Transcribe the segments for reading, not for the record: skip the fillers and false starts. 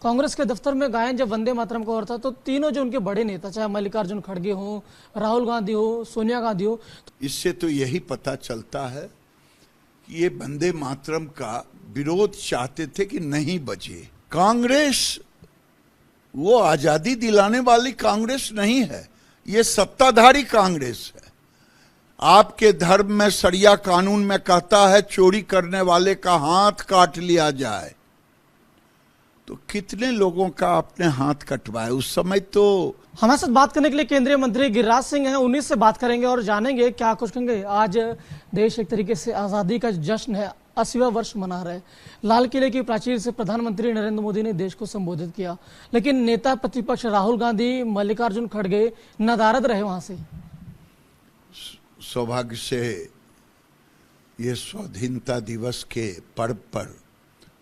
कांग्रेस के दफ्तर में गायन जब वंदे मातरम का हो रहा था तो तीनों जो उनके बड़े नेता, चाहे मल्लिकार्जुन खड़गे हो, राहुल गांधी हो, सोनिया गांधी हो, इससे तो यही पता चलता है कि ये वंदे मातरम का विरोध चाहते थे कि नहीं बचे। कांग्रेस वो आजादी दिलाने वाली कांग्रेस नहीं है, ये सत्ताधारी कांग्रेस है। आपके धर्म में शरिया कानून में कहता है चोरी करने वाले का हाथ काट लिया जाए, तो कितने लोगों का आपने हाथ कटवाया उस समय। तो हमारे साथ बात करने के लिए केंद्रीय मंत्री गिरिराज सिंह हैं, उन्हीं से बात करेंगे और जानेंगे क्या कुछ कहेंगे। आज देश एक तरीके से आज़ादी का जश्न है, 80वां वर्ष मना रहे। लाल किले की प्राचीर से प्रधानमंत्री नरेंद्र मोदी ने देश को संबोधित किया, लेकिन नेता प्रतिपक्ष राहुल गांधी, मल्लिकार्जुन खड़गे नदारद रहे वहां से। सौभाग्य से ये स्वाधीनता दिवस के पर्व पर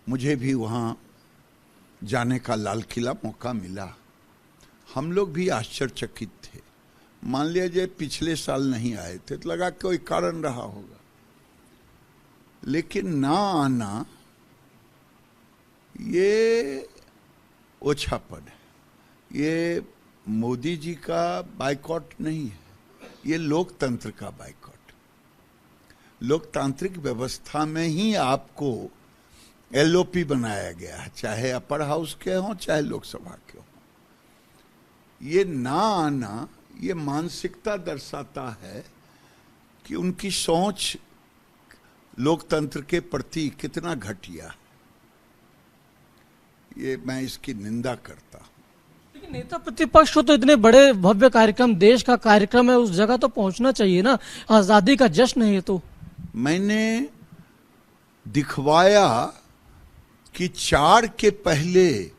मुझे भी वहाँ जाने का लाल किला मौका मिला। हम लोग भी आश्चर्यचकित थे। मान लीजिए पिछले साल नहीं आए थे तो लगा कोई कारण रहा होगा, लेकिन ना आना ये ओछापन है। ये मोदी जी का बाइकॉट नहीं है, ये लोकतंत्र का बाइकॉट। लोकतांत्रिक व्यवस्था में ही आपको एलओपी बनाया गया है, चाहे अपर हाउस के हों चाहे लोकसभा के हों। ये ना आना ये मानसिकता दर्शाता है कि उनकी सोच लोकतंत्र के प्रति कितना घटिया है। ये मैं इसकी निंदा करता हूं। लेकिन नेता प्रतिपक्ष हो तो इतने बड़े भव्य कार्यक्रम, देश का कार्यक्रम है, उस जगह तो पहुंचना चाहिए ना। आजादी का जश्न है ये तो। मैंने दिखवाया कि 4 के पहले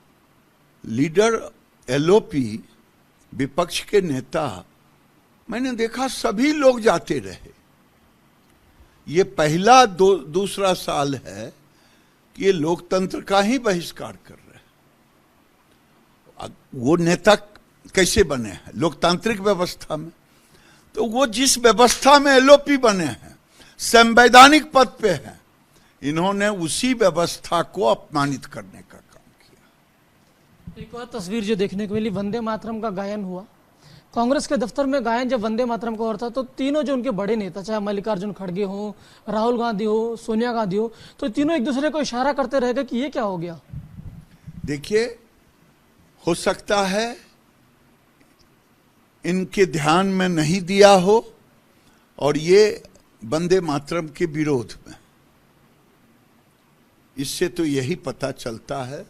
लीडर एलओपी विपक्ष के नेता, मैंने देखा सभी लोग जाते रहे। ये पहला दूसरा साल है कि ये लोकतंत्र का ही बहिष्कार कर रहे हैं। वो नेता कैसे बने हैं लोकतांत्रिक व्यवस्था में? तो वो जिस व्यवस्था में एलओपी बने हैं, संवैधानिक पद पे हैं, इन्होंने उसी व्यवस्था को अपमानित करने का काम किया। एक और तस्वीर जो देखने को मिली, वंदे मातरम का गायन हुआ कांग्रेस के दफ्तर में। गायन जब वंदे मातरम का हो रहा था तो तीनों जो उनके बड़े नेता, चाहे मल्लिकार्जुन खड़गे हो, राहुल गांधी हो, सोनिया गांधी हो, तो तीनों एक दूसरे को इशारा करते रहेगा कि ये क्या हो गया। देखिए, हो सकता है इनके ध्यान में नहीं दिया हो और ये वंदे मातरम के विरोध में। इससे तो यही पता चलता है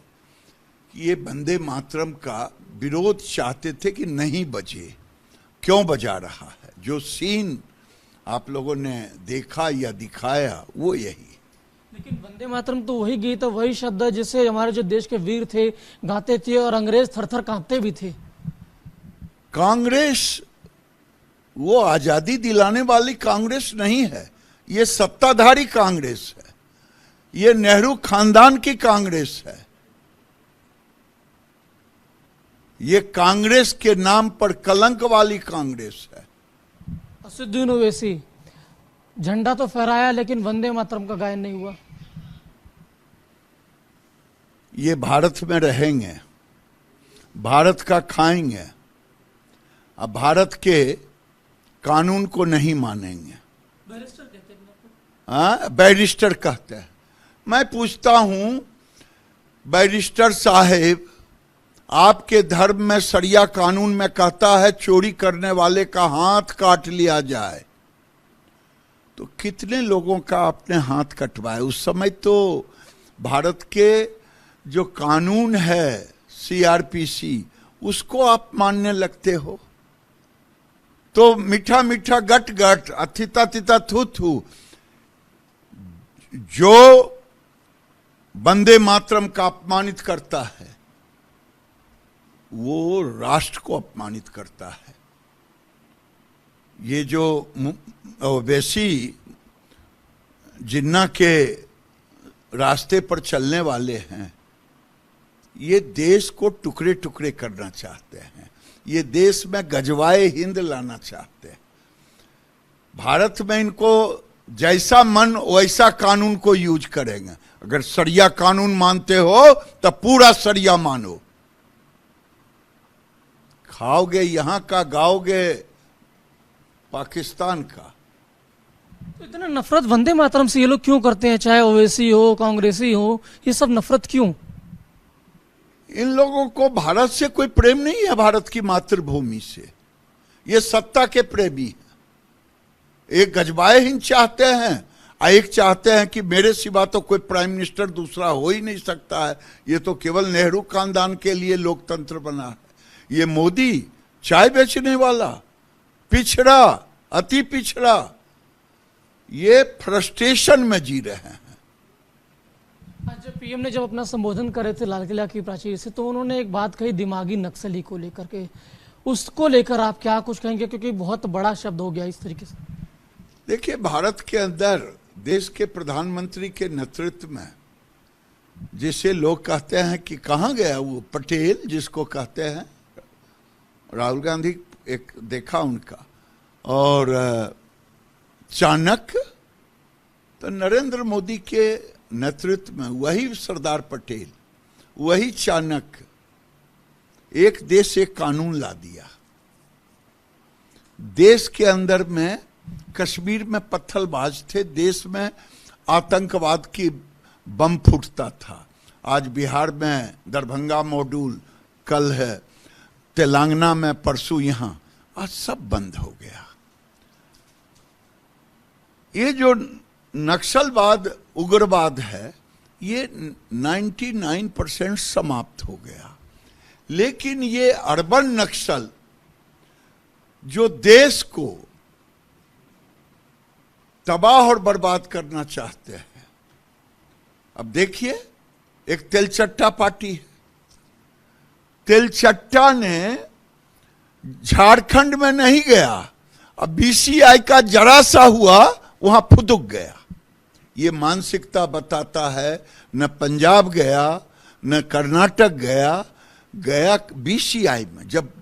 कि ये वंदे मातरम का विरोध चाहते थे कि नहीं बजे। क्यों बजा रहा है? जो सीन आप लोगों ने देखा या दिखाया वो यही। लेकिन वंदे मातरम तो वही गीत है, वही शब्द है जिससे हमारे जो देश के वीर थे गाते थे और अंग्रेज थर थर कांपते भी थे। कांग्रेस वो आजादी दिलाने वाली कांग्रेस नहीं है, ये सत्ताधारी कांग्रेस है। ये नेहरू खानदान की कांग्रेस है। ये कांग्रेस के नाम पर कलंक वाली कांग्रेस है। असदुद्दीन ओवैसी झंडा तो फहराया लेकिन वंदे मातरम का गायन नहीं हुआ। ये भारत में रहेंगे, भारत का खाएंगे, अब भारत के कानून को नहीं मानेंगे। बैरिस्टर कहते हैं। हाँ, बैरिस्टर कहते हैं। मैं पूछता हूं बैरिस्टर साहेब, आपके धर्म में शरिया कानून में कहता है चोरी करने वाले का हाथ काट लिया जाए, तो कितने लोगों का आपने हाथ कटवाया उस समय। तो भारत के जो कानून है सीआरपीसी, उसको आप मानने लगते हो। तो मीठा मीठा गट गट, अथिता तिता थू थू, जो वंदे मातरम का अपमानित करता है वो राष्ट्र को अपमानित करता है। ये जो ओवैसी जिन्ना के रास्ते पर चलने वाले हैं, ये देश को टुकड़े टुकड़े करना चाहते हैं। ये देश में गजवाए हिंद लाना चाहते हैं। भारत में इनको जैसा मन वैसा कानून को यूज करेंगे। अगर सरिया कानून मानते हो तो पूरा सरिया मानो। खाओगे यहां का, गाओगे पाकिस्तान का। तो इतना नफरत वंदे मातरम से ये लोग क्यों करते हैं? चाहे ओवैसी हो, कांग्रेसी हो, ये सब नफरत क्यों? इन लोगों को भारत से कोई प्रेम नहीं है, भारत की मातृभूमि से। ये सत्ता के प्रेमी हैं। एक गजबाए हिंद चाहते हैं और एक चाहते हैं कि मेरे सिवा तो कोई प्राइम मिनिस्टर दूसरा हो ही नहीं सकता है। ये तो केवल नेहरू खानदान के लिए लोकतंत्र बना है। ये मोदी चाय बेचने वाला, पिछड़ा, अति पिछड़ा, ये फ्रस्ट्रेशन में जी रहे हैं। आज पीएम ने जब अपना संबोधन करे थे लाल किला की प्राचीर से, तो उन्होंने एक बात कही दिमागी नक्सली को लेकर के। उसको लेकर आप क्या कुछ कहेंगे? क्योंकि बहुत बड़ा शब्द हो गया इस तरीके से। देखिए, भारत के अंदर देश के प्रधानमंत्री के नेतृत्व में, जिसे लोग कहते हैं कि कहाँ गया वो पटेल, जिसको कहते हैं राहुल गांधी, एक देखा उनका, और चाणक्य, तो नरेंद्र मोदी के नेतृत्व में वही सरदार पटेल, वही चाणक्य एक देश एक कानून ला दिया। देश के अंदर में कश्मीर में पत्थरबाज थे, देश में आतंकवाद की बम फूटता था। आज बिहार में दरभंगा मॉड्यूल, कल है तेलंगाना में, परसों यहां, आज सब बंद हो गया। ये जो नक्सलवाद, उग्रवाद है, ये 99% समाप्त हो गया। लेकिन ये अर्बन नक्सल जो देश को तबाह और बर्बाद करना चाहते हैं। अब देखिए, एक तेलचट्टा पार्टी है, तेलचट्टा ने झारखंड में नहीं गया, अब बीसीआई का जरा सा हुआ वहां फुदुक गया। ये मानसिकता बताता है, न पंजाब गया न कर्नाटक गया, गया बीसीआई में। जब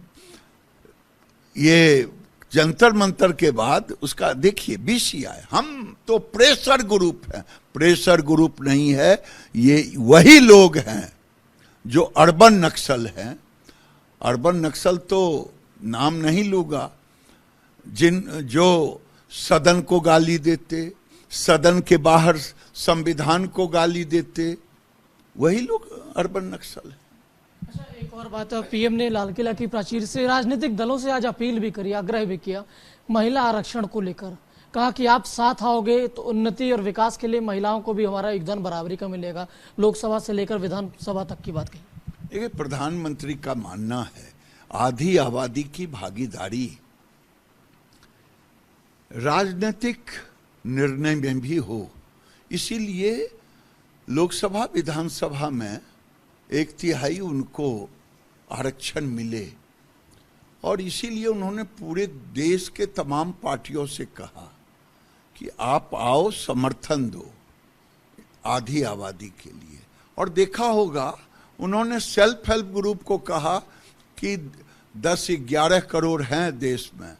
ये जंतर मंतर के बाद उसका देखिए बीसीआई, हम तो प्रेशर ग्रुप है, प्रेशर ग्रुप नहीं है, ये वही लोग हैं जो अर्बन नक्सल हैं। अर्बन नक्सल तो नाम नहीं लूंगा, जो सदन को गाली देते, सदन के बाहर संविधान को गाली देते, वही लोग अर्बन नक्सल है। अच्छा, एक और बात, पीएम ने लाल किला की प्राचीर से राजनीतिक दलों से आज अपील भी करी, आग्रह भी किया महिला आरक्षण को लेकर। कहा कि आप साथ आओगे तो उन्नति और विकास के लिए महिलाओं को भी हमारा योगदान बराबरी का मिलेगा। लोकसभा से लेकर विधानसभा तक की बात कही। देखिए, प्रधानमंत्री का मानना है आधी आबादी की भागीदारी राजनीतिक निर्णय में भी हो, इसीलिए लोकसभा विधानसभा में 1/3 उनको आरक्षण मिले। और इसीलिए उन्होंने पूरे देश के तमाम पार्टियों से कहा कि आप आओ, समर्थन दो आधी आबादी के लिए। और देखा होगा उन्होंने सेल्फ हेल्प ग्रुप को कहा कि 10-11 करोड़ हैं देश में,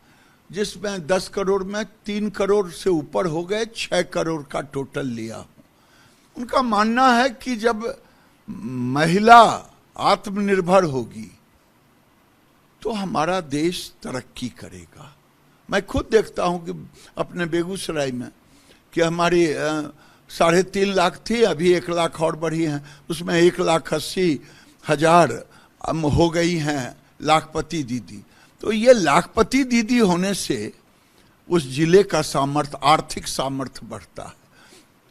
जिसमें 10 करोड़ में 3 करोड़ से ऊपर हो गए, 6 करोड़ का टोटल लिया। उनका मानना है कि जब महिला आत्मनिर्भर होगी तो हमारा देश तरक्की करेगा। मैं खुद देखता हूं कि अपने बेगूसराय में कि हमारी 3.5 लाख थी, अभी 1 लाख और बढ़ी हैं, उसमें 1,80,000 हो गई हैं लाखपति दीदी। तो ये लाखपति दीदी होने से उस जिले का सामर्थ्य, आर्थिक सामर्थ्य बढ़ता है।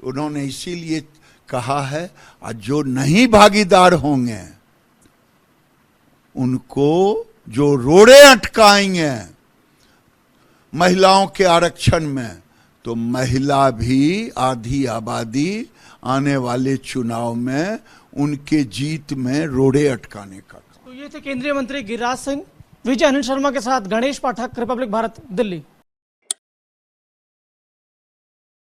उन्होंने इसीलिए कहा है, आज जो नहीं भागीदार होंगे उनको जो रोड़े अटकाएंगे महिलाओं के आरक्षण में, तो महिला भी आधी आबादी आने वाले चुनाव में उनके जीत में रोड़े अटकाने का। तो ये थे केंद्रीय मंत्री गिरिराज सिंह। विजय अनिल शर्मा के साथ गणेश पाठक, रिपब्लिक भारत, दिल्ली।